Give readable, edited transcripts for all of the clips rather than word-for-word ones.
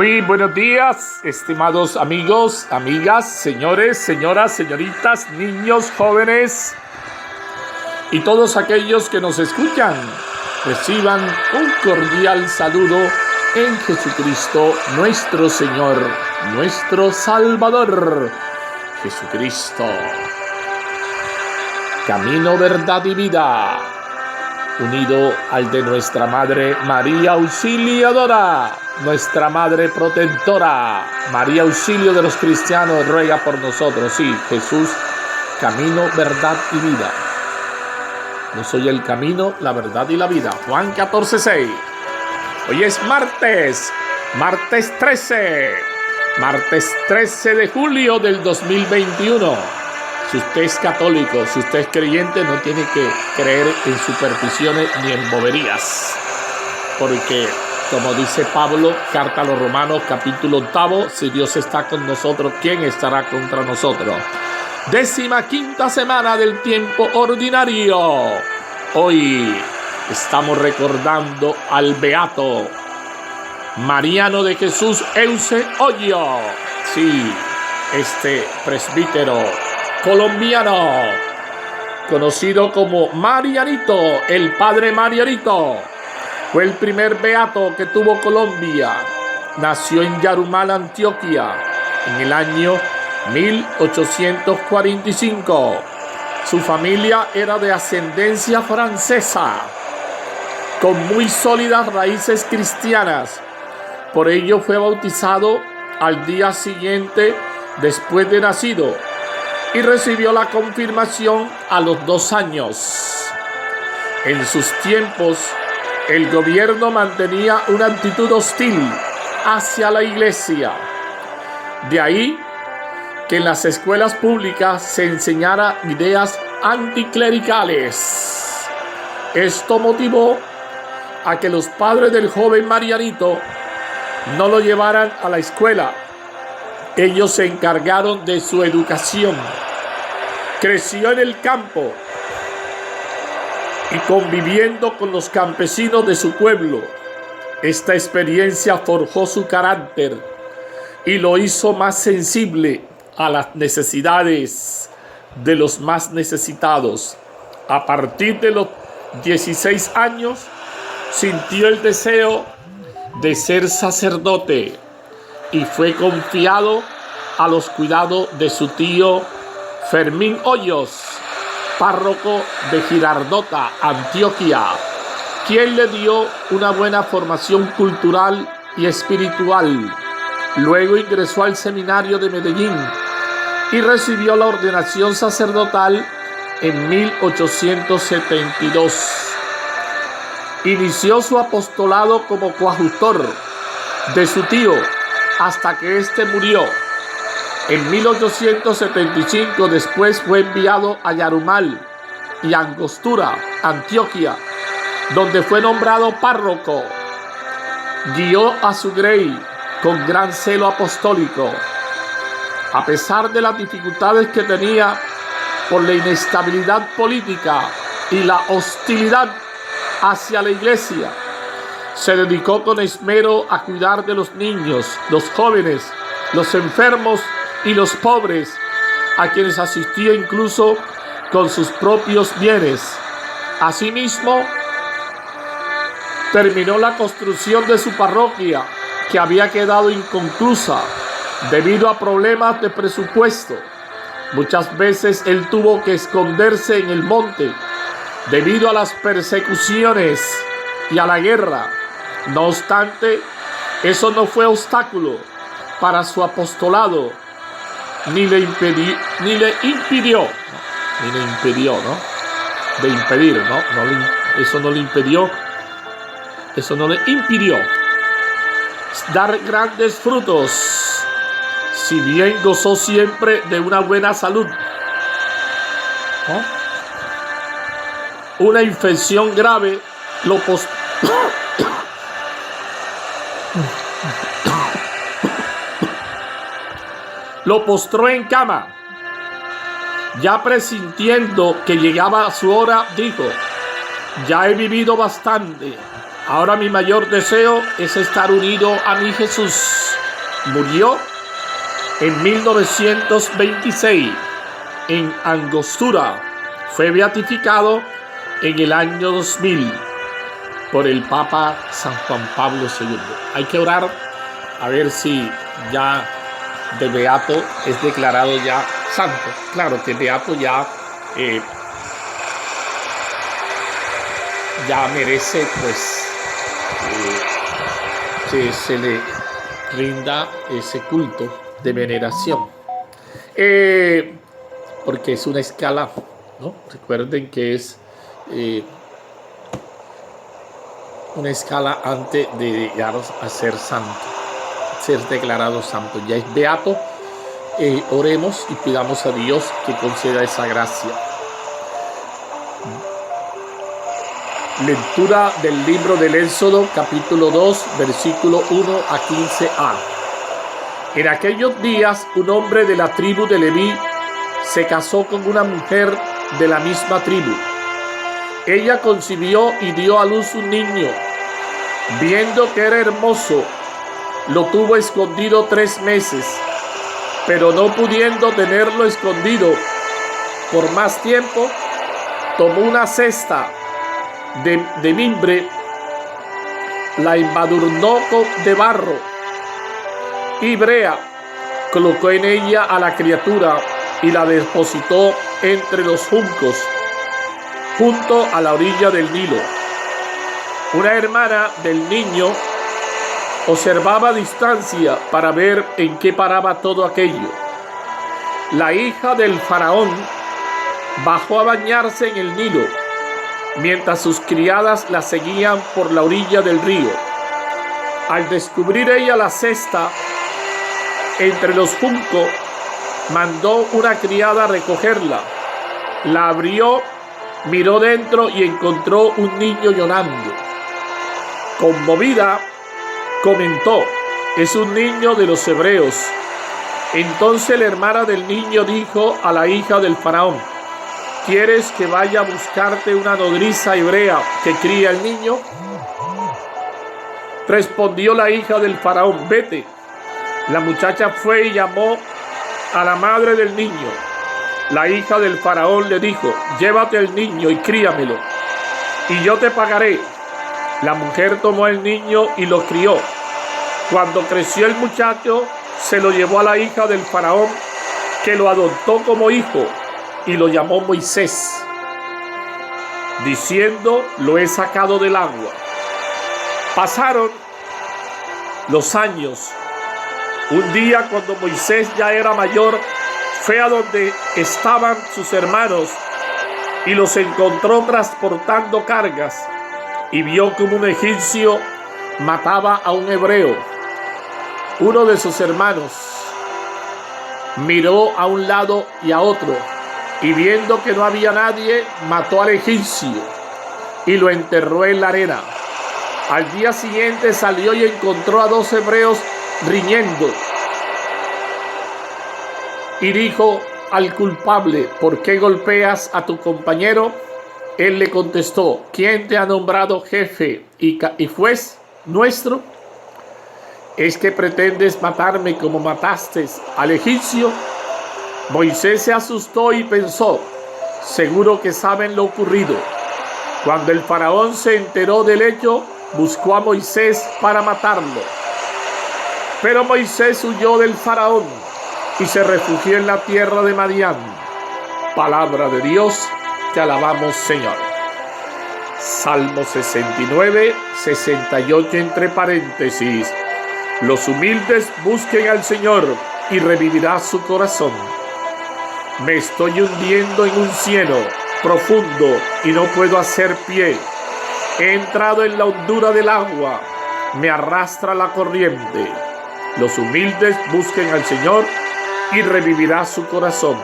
Muy buenos días, estimados amigos, amigas, señores, señoras, señoritas, niños, jóvenes y todos aquellos que nos escuchan. Reciban un cordial saludo en Jesucristo, nuestro Señor, nuestro Salvador, Jesucristo. Camino, verdad y vida, unido al de nuestra Madre María Auxiliadora, nuestra Madre Protectora. María Auxilio de los cristianos, ruega por nosotros. Sí, Jesús, camino, verdad y vida. Yo soy el camino, la verdad y la vida. Juan 14:6. Hoy es martes 13 de julio del 2021. Si usted es católico, si usted es creyente, no tiene que creer en supersticiones ni en boberías. Porque, como dice Pablo, carta a los Romanos, capítulo 8, si Dios está con nosotros, ¿quién estará contra nosotros? 15ª semana del tiempo ordinario. Hoy estamos recordando al beato Mariano de Jesús Eusebio. Sí, este presbítero colombiano, conocido como Marianito, el padre Marianito, fue el primer beato que tuvo Colombia. Nació en Yarumal, Antioquia, en el año 1845. Su familia era de ascendencia francesa, con muy sólidas raíces cristianas. Por ello fue bautizado al día siguiente después de nacido y recibió la confirmación a los 2 años. En sus tiempos, el gobierno mantenía una actitud hostil hacia la iglesia. De ahí que en las escuelas públicas se enseñara ideas anticlericales. Esto motivó a que los padres del joven Marianito no lo llevaran a la escuela. Ellos se encargaron de su educación. Creció en el campo y conviviendo con los campesinos de su pueblo. Esta experiencia forjó su carácter y lo hizo más sensible a las necesidades de los más necesitados. A partir de los 16 años, sintió el deseo de ser sacerdote y fue confiado a los cuidados de su tío Fermín Hoyos, párroco de Girardota, Antioquia, quien le dio una buena formación cultural y espiritual. Luego ingresó al seminario de Medellín y recibió la ordenación sacerdotal en 1872. Inició su apostolado como coadjutor de su tío hasta que éste murió. En 1875 después fue enviado a Yarumal y Angostura, Antioquia, donde fue nombrado párroco. Guió a su grey con gran celo apostólico. A pesar de las dificultades que tenía por la inestabilidad política y la hostilidad hacia la iglesia, se dedicó con esmero a cuidar de los niños, los jóvenes, los enfermos y los pobres, a quienes asistía incluso con sus propios bienes. Asimismo, terminó la construcción de su parroquia, que había quedado inconclusa debido a problemas de presupuesto. Muchas veces él tuvo que esconderse en el monte debido a las persecuciones y a la guerra. No obstante, eso no fue obstáculo para su apostolado, ni le impidió, eso no le impidió dar grandes frutos, si bien gozó siempre de una buena salud. Una infección grave lo postró en cama. Ya presintiendo que llegaba su hora, dijo: ya he vivido bastante. Ahora mi mayor deseo es estar unido a mi Jesús. Murió en 1926 en Angostura. Fue beatificado en el año 2000 por el Papa San Juan Pablo II. Hay que orar a ver si ya de beato es declarado ya santo. Claro que beato ya merece pues que se le rinda ese culto de veneración, porque es una escala, ¿no? Recuerden que es una escala antes de llegar a ser santo, ser declarado santo. Ya es beato. Oremos y pidamos a Dios que conceda esa gracia. Lectura del libro del Éxodo, capítulo 2, versículo 1 a 15a. En aquellos días, un hombre de la tribu de Leví se casó con una mujer de la misma tribu. Ella concibió y dio a luz un niño. Viendo que era hermoso, lo tuvo escondido 3 meses, pero no pudiendo tenerlo escondido por más tiempo, tomó una cesta de mimbre, la embadurnó de barro y brea, colocó en ella a la criatura y la depositó entre los juncos, junto a la orilla del Nilo. Una hermana del niño observaba a distancia para ver en qué paraba todo aquello. La hija del faraón bajó a bañarse en el Nilo, mientras sus criadas la seguían por la orilla del río. Al descubrir ella la cesta entre los juncos, mandó una criada a recogerla. La abrió, miró dentro y encontró un niño llorando. Conmovida, comentó: es un niño de los hebreos. Entonces la hermana del niño dijo a la hija del faraón: ¿quieres que vaya a buscarte una nodriza hebrea que cría el niño? Respondió la hija del faraón: vete. La muchacha fue y llamó a la madre del niño. La hija del faraón le dijo: llévate al niño y críamelo, y yo te pagaré. La mujer tomó el niño y lo crió. Cuando creció el muchacho, se lo llevó a la hija del faraón, que lo adoptó como hijo y lo llamó Moisés, diciendo: lo he sacado del agua. Pasaron los años. Un día, cuando Moisés ya era mayor, fue a donde estaban sus hermanos y los encontró transportando cargas, y vio como un egipcio mataba a un hebreo. Uno de sus hermanos miró a un lado y a otro, y viendo que no había nadie, mató al egipcio y lo enterró en la arena. Al día siguiente salió y encontró a 2 hebreos riñendo, y dijo al culpable: ¿por qué golpeas a tu compañero? Él le contestó: ¿quién te ha nombrado jefe y juez nuestro? ¿Es que pretendes matarme como mataste al egipcio? Moisés se asustó y pensó: seguro que saben lo ocurrido. Cuando el faraón se enteró del hecho, buscó a Moisés para matarlo. Pero Moisés huyó del faraón y se refugió en la tierra de Madián. Palabra de Dios, te alabamos, Señor. Salmo 69, 68 entre paréntesis. Los humildes busquen al Señor y revivirá su corazón. Me estoy hundiendo en un cieno profundo y no puedo hacer pie. He entrado en la hondura del agua, me arrastra la corriente. Los humildes busquen al Señor y revivirá su corazón.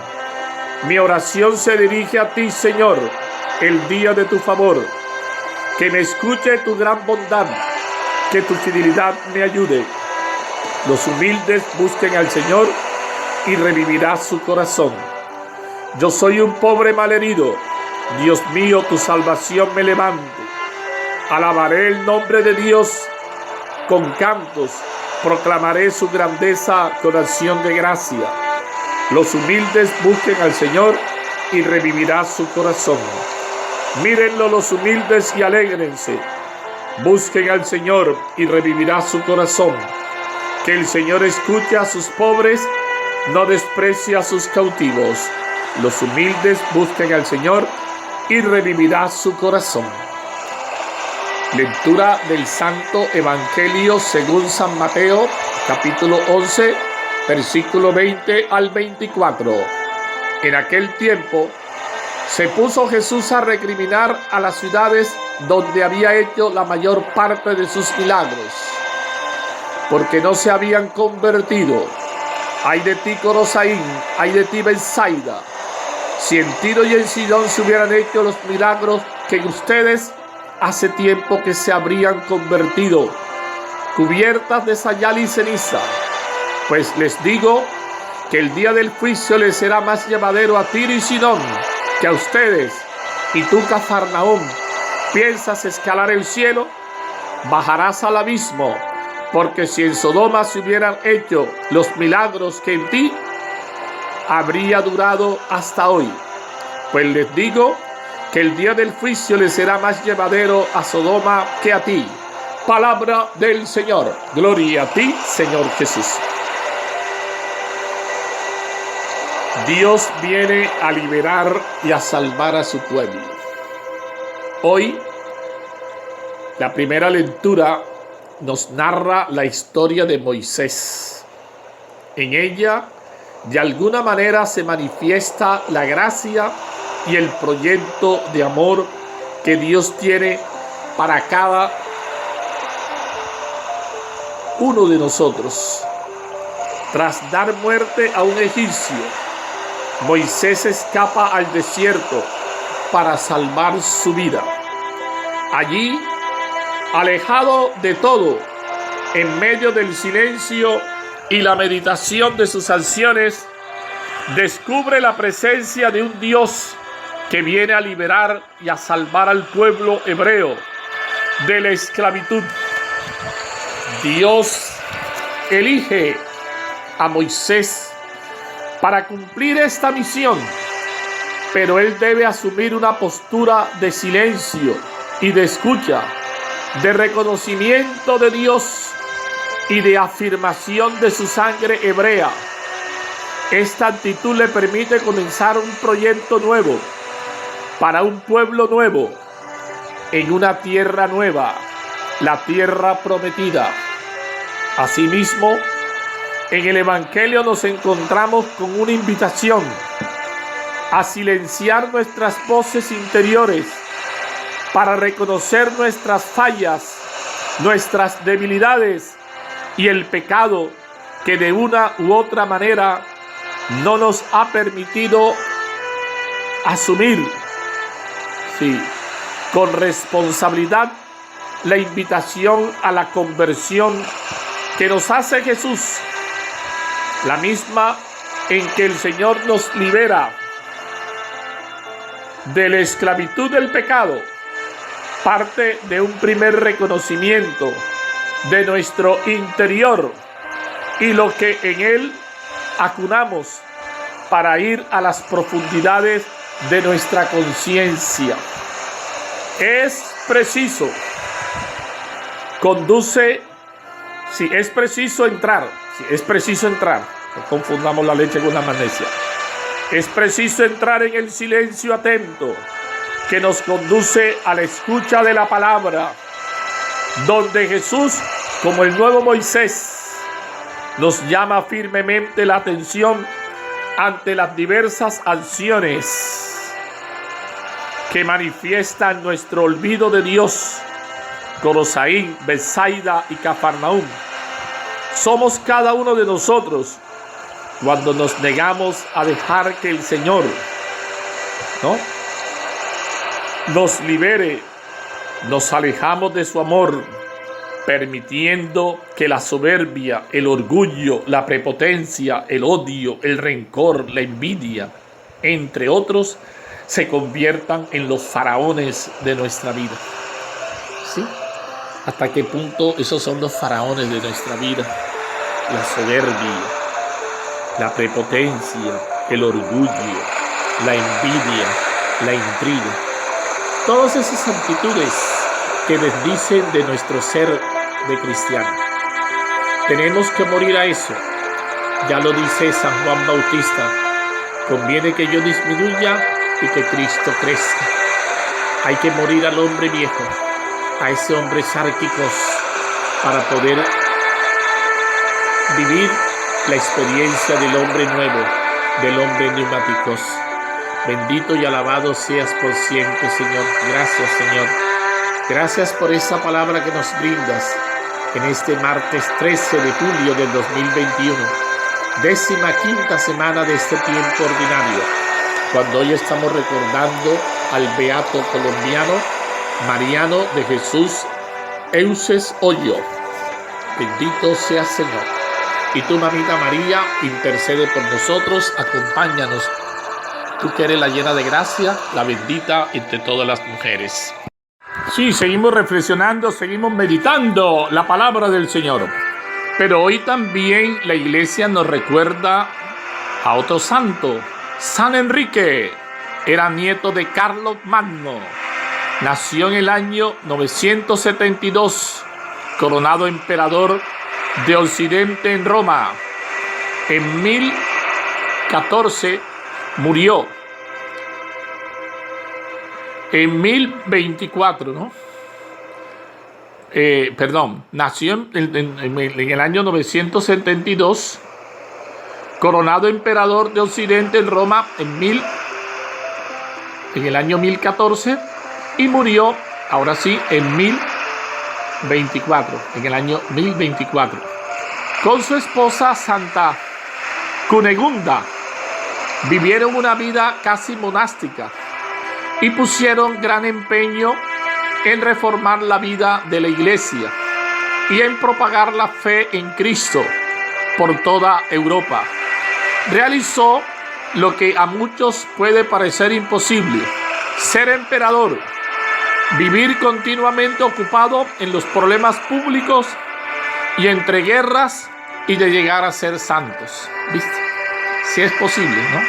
Mi oración se dirige a ti, Señor, el día de tu favor. Que me escuche tu gran bondad, que tu fidelidad me ayude. Los humildes busquen al Señor y revivirá su corazón. Yo soy un pobre malherido. Dios mío, tu salvación me levante. Alabaré el nombre de Dios con cantos proclamaré su grandeza con acción de gracia. Los humildes busquen al Señor y revivirá su corazón. Mírenlo los humildes y alégrense. Busquen al Señor y revivirá su corazón. Que el Señor escuche a sus pobres, no desprecie a sus cautivos. Los humildes busquen al Señor y revivirá su corazón. Lectura del Santo Evangelio según San Mateo, capítulo 11, versículo 20 al 24. En aquel tiempo se puso Jesús a recriminar a las ciudades donde había hecho la mayor parte de sus milagros, porque no se habían convertido. Ay de ti, Corosaín, ay de ti, Betsaida. Si en Tiro y en Sidón se hubieran hecho los milagros que en ustedes, hace tiempo que se habrían convertido, cubiertas de sayal y ceniza. Pues les digo que el día del juicio les será más llevadero a Tiro y Sidón que a ustedes. Y tú, Cafarnaúm, ¿piensas escalar el cielo? Bajarás al abismo, porque si en Sodoma se hubieran hecho los milagros que en ti, habría durado hasta hoy. Pues les digo que el día del juicio les será más llevadero a Sodoma que a ti. Palabra del Señor. Gloria a ti, Señor Jesús. Dios viene a liberar y a salvar a su pueblo. Hoy, la primera lectura nos narra la historia de Moisés. En ella, de alguna manera, se manifiesta la gracia y el proyecto de amor que Dios tiene para cada uno de nosotros. Tras dar muerte a un egipcio, Moisés escapa al desierto para salvar su vida. Allí, alejado de todo, en medio del silencio y la meditación de sus acciones, descubre la presencia de un Dios que viene a liberar y a salvar al pueblo hebreo de la esclavitud. Dios elige a Moisés para cumplir esta misión, pero él debe asumir una postura de silencio y de escucha, de reconocimiento de Dios y de afirmación de su sangre hebrea. Esta actitud le permite comenzar un proyecto nuevo, para un pueblo nuevo, en una tierra nueva, la tierra prometida. Asimismo, en el Evangelio nos encontramos con una invitación a silenciar nuestras voces interiores para reconocer nuestras fallas, nuestras debilidades y el pecado que de una u otra manera no nos ha permitido asumir, con responsabilidad, la invitación a la conversión que nos hace Jesús, la misma en que el Señor nos libera de la esclavitud del pecado. Parte de un primer reconocimiento de nuestro interior y lo que en él acunamos para ir a las profundidades de nuestra conciencia. Es preciso entrar, no confundamos la leche con la magnesia. Es preciso entrar en el silencio atento que nos conduce a la escucha de la palabra, donde Jesús, como el nuevo Moisés, nos llama firmemente la atención ante las diversas acciones que manifiestan nuestro olvido de Dios. Corosaín, Betsaida y Cafarnaúm. Somos cada uno de nosotros cuando nos negamos a dejar que el Señor nos libere. Nos alejamos de su amor, permitiendo que la soberbia, el orgullo, la prepotencia, el odio, el rencor, la envidia, entre otros, se conviertan en los faraones de nuestra vida. ¿Sí? ¿Hasta qué punto esos son los faraones de nuestra vida? la soberbia, la prepotencia, el orgullo, la envidia, la intriga. Todas esas actitudes que desdicen de nuestro ser de cristiano. Tenemos que morir a eso. Ya lo dice San Juan Bautista. Conviene que yo disminuya y que Cristo crezca. Hay que morir al hombre viejo, a ese hombre sárquicos, para poder vivir la experiencia del hombre nuevo, del hombre neumáticos. Bendito y alabado seas por siempre, Señor. Gracias, Señor. Gracias por esa palabra que nos brindas en este martes 13 de julio del 2021, 15ª semana de este tiempo ordinario, cuando hoy estamos recordando al beato colombiano Mariano de Jesús Euses Hoyo. Bendito seas, Señor. Y tú, mamita María, intercede por nosotros, acompáñanos. Tú que eres la llena de gracia, la bendita entre todas las mujeres. Sí, seguimos reflexionando, seguimos meditando la palabra del Señor. Pero hoy también la iglesia nos recuerda a otro santo, San Enrique. Era nieto de Carlos Magno. Nació en el año 972, coronado emperador de Occidente en Roma. En 1014 murió. En 1024, ¿no? Nació en el año 972, coronado emperador de Occidente en Roma en el año 1014, y murió, ahora sí, en 1024, en el año 1024, con su esposa Santa Cunegunda. Vivieron una vida casi monástica y pusieron gran empeño en reformar la vida de la iglesia y en propagar la fe en Cristo por toda Europa. Realizó lo que a muchos puede parecer imposible: ser emperador, vivir continuamente ocupado en los problemas públicos y entre guerras, y de llegar a ser santos. ¿Viste? Si es posible, ¿no?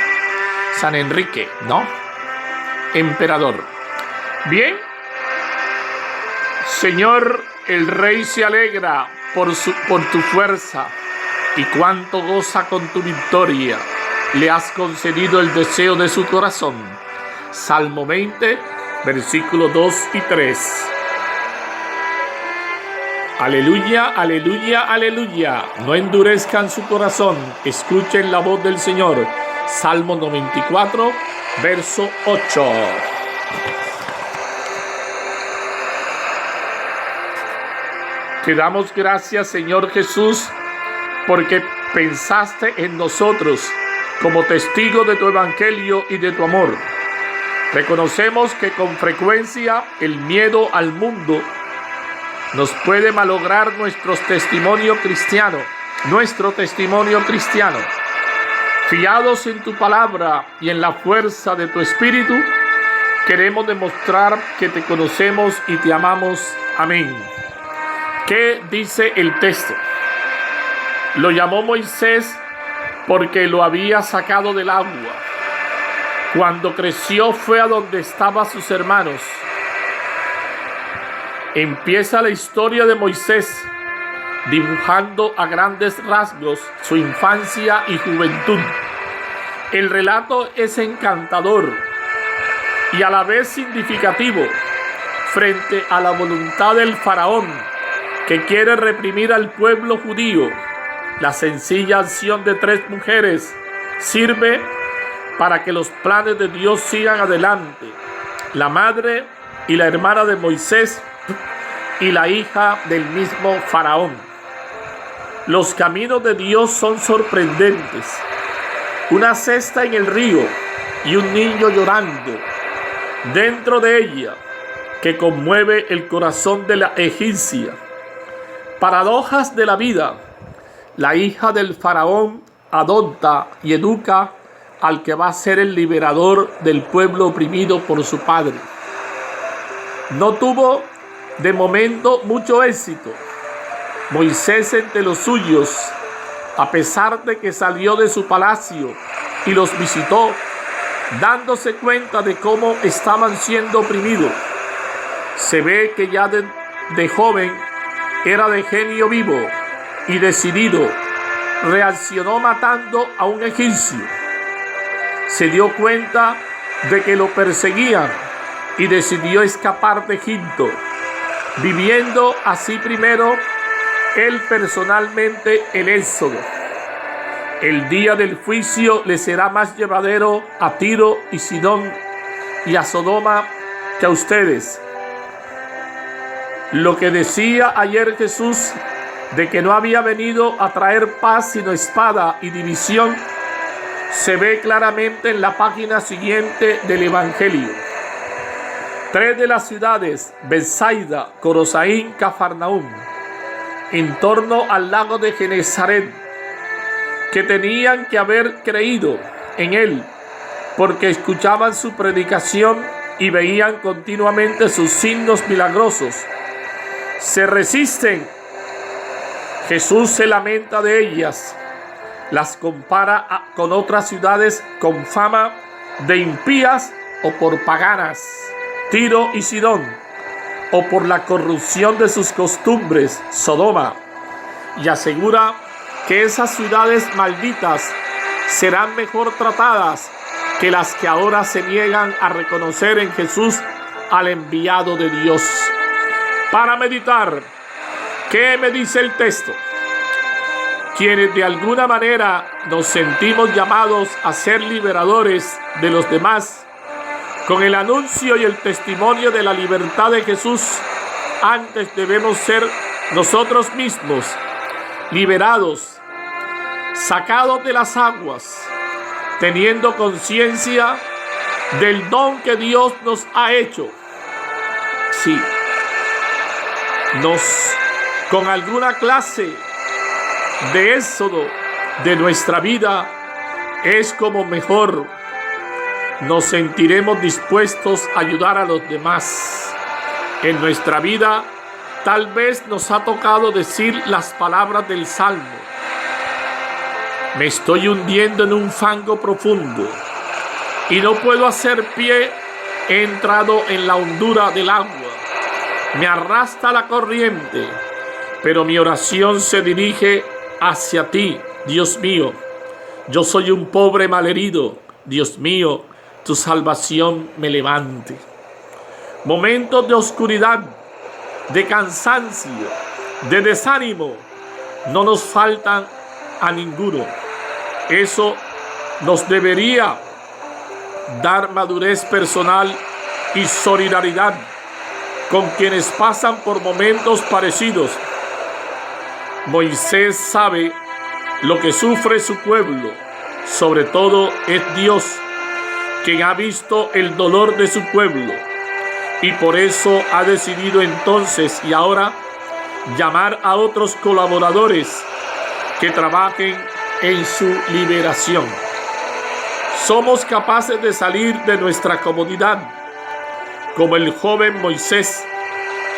San Enrique, ¿no? Emperador. Bien. Señor, el Rey se alegra por tu fuerza, y cuánto goza con tu victoria. Le has concedido el deseo de su corazón. Salmo 20, versículos 2 y 3. Aleluya, aleluya, aleluya. No endurezcan su corazón. Escuchen la voz del Señor. Salmo 94, verso 8. Te damos gracias, Señor Jesús, porque pensaste en nosotros como testigos de tu evangelio y de tu amor. Reconocemos que con frecuencia el miedo al mundo nos puede malograr nuestro testimonio cristiano. Fiados en tu palabra y en la fuerza de tu Espíritu, queremos demostrar que te conocemos y te amamos. Amén. ¿Qué dice el texto? Lo llamó Moisés porque lo había sacado del agua. Cuando creció fue a donde estaban sus hermanos. Empieza la historia de Moisés, dibujando a grandes rasgos su infancia y juventud. El relato es encantador y a la vez significativo frente a la voluntad del faraón, que quiere reprimir al pueblo judío. La sencilla acción de 3 mujeres sirve para que los planes de Dios sigan adelante. La madre y la hermana de Moisés y la hija del mismo faraón. Los caminos de Dios son sorprendentes. Una cesta en el río y un niño llorando dentro de ella, que conmueve el corazón de la egipcia. Paradojas de la vida. La hija del faraón adopta y educa al que va a ser el liberador del pueblo oprimido por su padre. No tuvo de momento mucho éxito. Moisés entre los suyos a pesar de que salió de su palacio y los visitó, dándose cuenta de cómo estaban siendo oprimidos. Se ve que ya de joven era de genio vivo y decidido. Reaccionó matando a un egipcio. Se dio cuenta de que lo perseguían y decidió escapar de Egipto, viviendo así primero él personalmente el éxodo. El día del juicio le será más llevadero a Tiro y Sidón y a Sodoma que a ustedes. Lo que decía ayer Jesús de que no había venido a traer paz sino espada y división, se ve claramente en la página siguiente del Evangelio. 3 de las ciudades, Betsaida, Corosaín, Cafarnaúm, en torno al lago de Genesaret, que tenían que haber creído en él, porque escuchaban su predicación y veían continuamente sus signos milagrosos, se resisten. Jesús se lamenta de ellas, las compara con otras ciudades con fama de impías o por paganas, Tiro y Sidón, o por la corrupción de sus costumbres, Sodoma, y asegura que esas ciudades malditas serán mejor tratadas que las que ahora se niegan a reconocer en Jesús al enviado de Dios. Para meditar, ¿qué me dice el texto? Quienes de alguna manera nos sentimos llamados a ser liberadores de los demás, con el anuncio y el testimonio de la libertad de Jesús, antes debemos ser nosotros mismos liberados, sacados de las aguas, teniendo conciencia del don que Dios nos ha hecho. Sí, con alguna clase de éxodo de nuestra vida es como mejor nos sentiremos dispuestos a ayudar a los demás. En nuestra vida tal vez nos ha tocado decir las palabras del Salmo: me estoy hundiendo en un fango profundo y no puedo hacer pie, he entrado en la hondura del agua, me arrastra la corriente, pero mi oración se dirige hacia ti, Dios mío. Yo soy un pobre malherido, Dios mío, tu salvación me levante. Momentos de oscuridad, de cansancio, de desánimo, no nos faltan a ninguno. Eso nos debería dar madurez personal y solidaridad con quienes pasan por momentos parecidos. Moisés sabe lo que sufre su pueblo, sobre todo es Dios quien ha visto el dolor de su pueblo y por eso ha decidido entonces y ahora llamar a otros colaboradores que trabajen en su liberación. Somos capaces de salir de nuestra comodidad, como el joven Moisés,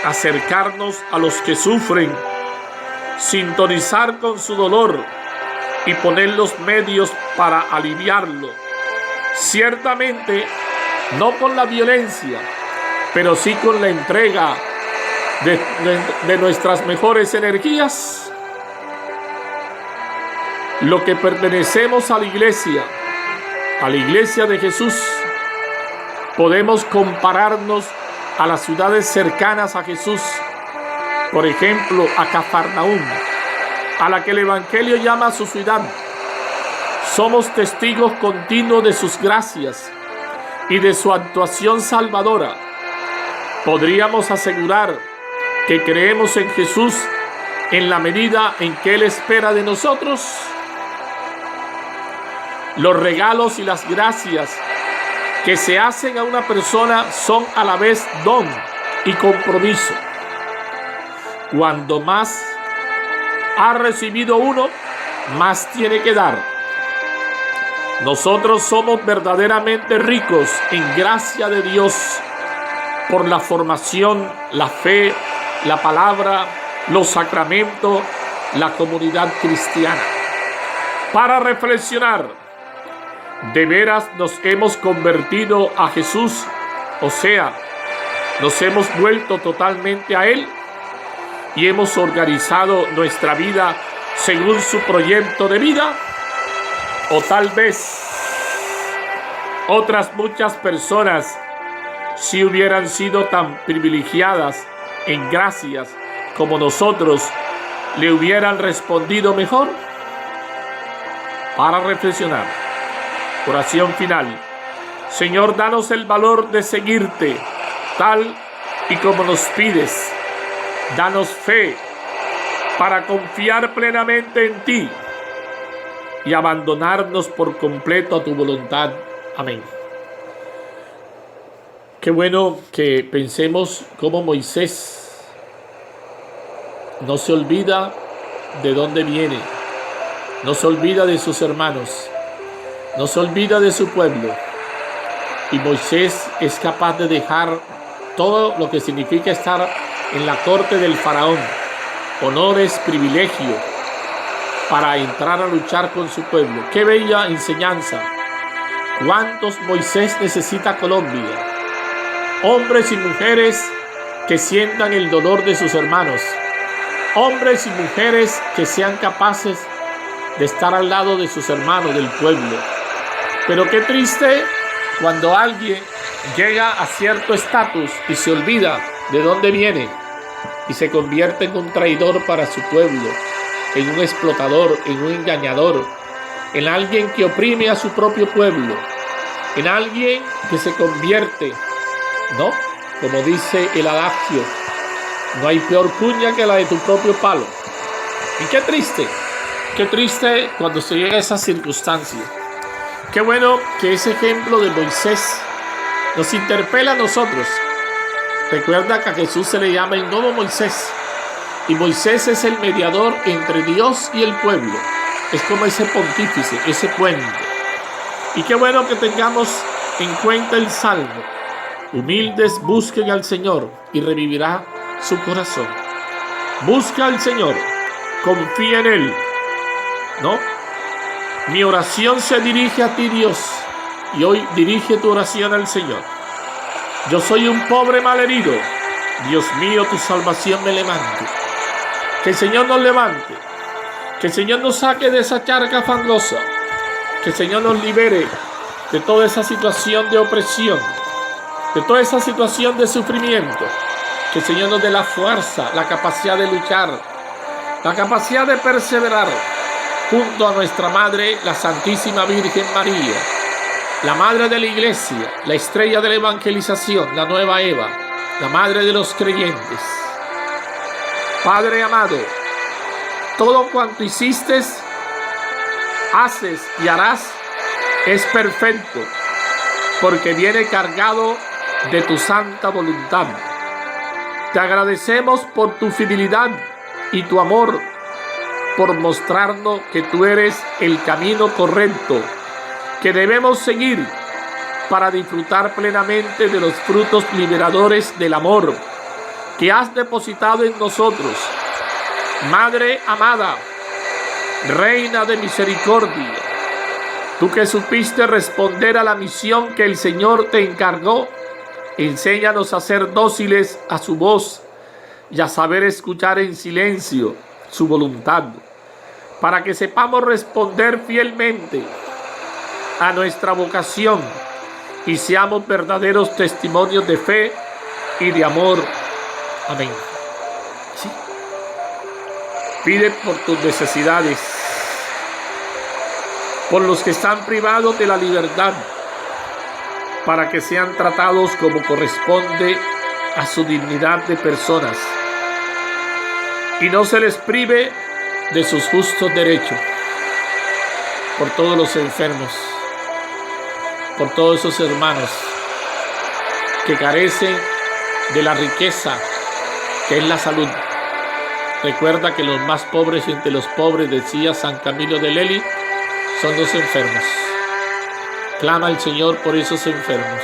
acercarnos a los que sufren, sintonizar con su dolor y poner los medios para aliviarlo. Ciertamente, no con la violencia, pero sí con la entrega de nuestras mejores energías. Lo que pertenecemos a la iglesia de Jesús, podemos compararnos a las ciudades cercanas a Jesús, por ejemplo, a Cafarnaúm, a la que el Evangelio llama su ciudad. Somos testigos continuos de sus gracias y de su actuación salvadora. Podríamos asegurar que creemos en Jesús en la medida en que Él espera de nosotros. Los regalos y las gracias que se hacen a una persona son a la vez don y compromiso. Cuando más ha recibido uno, más tiene que dar. Nosotros somos verdaderamente ricos en gracia de Dios por la formación, la fe, la palabra, los sacramentos, la comunidad cristiana. para reflexionar. ¿De veras nos hemos convertido a Jesús? O sea, ¿nos hemos vuelto totalmente a Él? ¿Y hemos organizado nuestra vida según su proyecto de vida? ¿O tal vez otras muchas personas, si hubieran sido tan privilegiadas en gracias como nosotros, le hubieran respondido mejor? Para reflexionar. Oración final. Señor, danos el valor de seguirte tal y como nos pides. Danos fe para confiar plenamente en ti y abandonarnos por completo a tu voluntad. Amén. Qué bueno que pensemos como Moisés no se olvida de dónde viene, no se olvida de sus hermanos, no se olvida de su pueblo. Y Moisés es capaz de dejar todo lo que significa estar en la corte del faraón, honores, privilegio, para entrar a luchar con su pueblo. ¡Qué bella enseñanza! ¿Cuántos Moisés necesita Colombia? Hombres y mujeres que sientan el dolor de sus hermanos. Hombres y mujeres que sean capaces de estar al lado de sus hermanos, del pueblo. Pero qué triste cuando alguien llega a cierto estatus y se olvida de dónde viene y se convierte en un traidor para su pueblo, en un explotador, en un engañador, en alguien que oprime a su propio pueblo, en alguien que se convierte, ¿no? Como dice el adagio, no hay peor cuña que la de tu propio palo. Y qué triste cuando se llega a esa circunstancia. Qué bueno que ese ejemplo de Moisés nos interpela a nosotros. Recuerda que a Jesús se le llama el nuevo Moisés. Y Moisés es el mediador entre Dios y el pueblo. Es como ese pontífice, ese puente. Y qué bueno que tengamos en cuenta el Salmo. Humildes busquen al Señor y revivirá su corazón. Busca al Señor, confía en Él, ¿no? Mi oración se dirige a ti, Dios, y hoy dirige tu oración al Señor. Yo soy un pobre malherido. Dios mío, tu salvación me levante. Que el Señor nos levante. Que el Señor nos saque de esa charca fangosa. Que el Señor nos libere de toda esa situación de opresión, de toda esa situación de sufrimiento. Que el Señor nos dé la fuerza, la capacidad de luchar, la capacidad de perseverar junto a nuestra Madre, la Santísima Virgen María, la Madre de la Iglesia, la estrella de la evangelización, la nueva Eva, la Madre de los creyentes. Padre amado, todo cuanto hiciste, haces y harás es perfecto, porque viene cargado de tu santa voluntad. Te agradecemos por tu fidelidad y tu amor, por mostrarnos que tú eres el camino correcto que debemos seguir para disfrutar plenamente de los frutos liberadores del amor que has depositado en nosotros. Madre amada, Reina de misericordia, tú que supiste responder a la misión que el Señor te encargó, enséñanos a ser dóciles a su voz y a saber escuchar en silencio su voluntad, para que sepamos responder fielmente a nuestra vocación y seamos verdaderos testimonios de fe y de amor. Amén. Sí. Pide por tus necesidades, por los que están privados de la libertad, para que sean tratados como corresponde a su dignidad de personas y no se les prive de sus justos derechos. Por todos los enfermos, por todos esos hermanos que carecen de la riqueza que es la salud. Recuerda que los más pobres entre los pobres, decía San Camilo de Lely, son los enfermos. Clama al Señor por esos enfermos.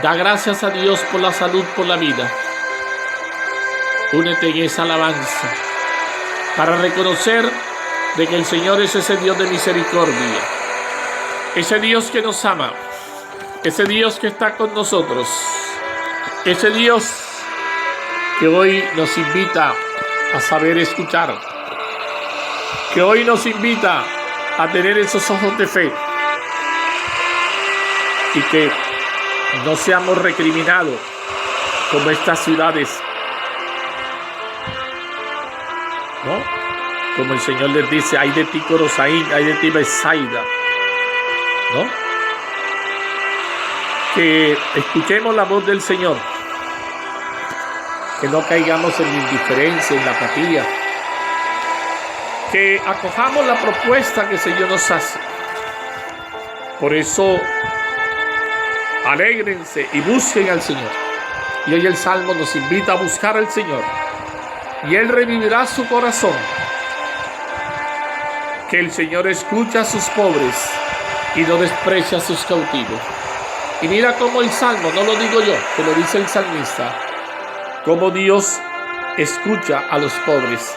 Da gracias a Dios por la salud, por la vida. Únete en esa alabanza para reconocer de que el Señor es ese Dios de misericordia, ese Dios que nos ama, ese Dios que está con nosotros, ese Dios que hoy nos invita a saber escuchar, que hoy nos invita a tener esos ojos de fe y que no seamos recriminados como estas ciudades, ¿no? Como el Señor les dice, ay de ti Corosaín, ay de ti Betsaida, ¿no? Que escuchemos la voz del Señor, que no caigamos en la indiferencia, en la apatía, que acojamos la propuesta que el Señor nos hace. Por eso, alégrense y busquen al Señor. Y hoy el Salmo nos invita a buscar al Señor, y Él revivirá su corazón. Que el Señor escucha a sus pobres y no desprecia a sus cautivos. Y mira cómo el Salmo, no lo digo yo, que lo dice el salmista, cómo Dios escucha a los pobres,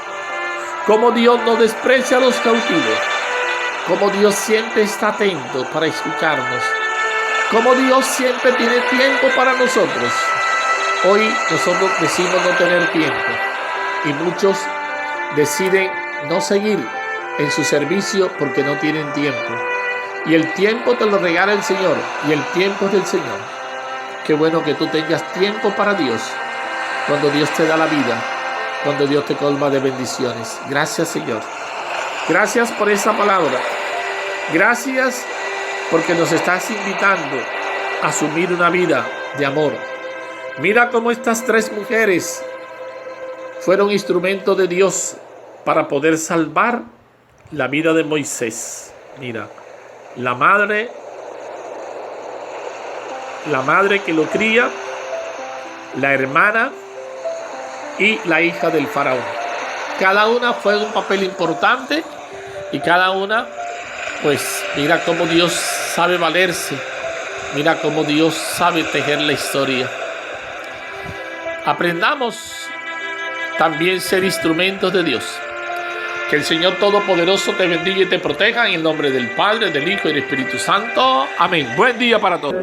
cómo Dios no desprecia a los cautivos, cómo Dios siempre está atento para escucharnos, cómo Dios siempre tiene tiempo para nosotros. Hoy nosotros decimos no tener tiempo y muchos deciden no seguir en su servicio porque no tienen tiempo. Y el tiempo te lo regala el Señor, y el tiempo es del Señor. Qué bueno que tú tengas tiempo para Dios, cuando Dios te da la vida, cuando Dios te colma de bendiciones. Gracias, Señor. Gracias por esta palabra. Gracias porque nos estás invitando a asumir una vida de amor. Mira cómo estas 3 mujeres fueron instrumentos de Dios para poder salvar la vida de Moisés. Mira, la madre que lo cría, la hermana y la hija del faraón. Cada una fue un papel importante y cada una, pues mira cómo Dios sabe valerse, mira cómo Dios sabe tejer la historia. Aprendamos también ser instrumentos de Dios. Que el Señor Todopoderoso te bendiga y te proteja en el nombre del Padre, del Hijo y del Espíritu Santo. Amén. Buen día para todos.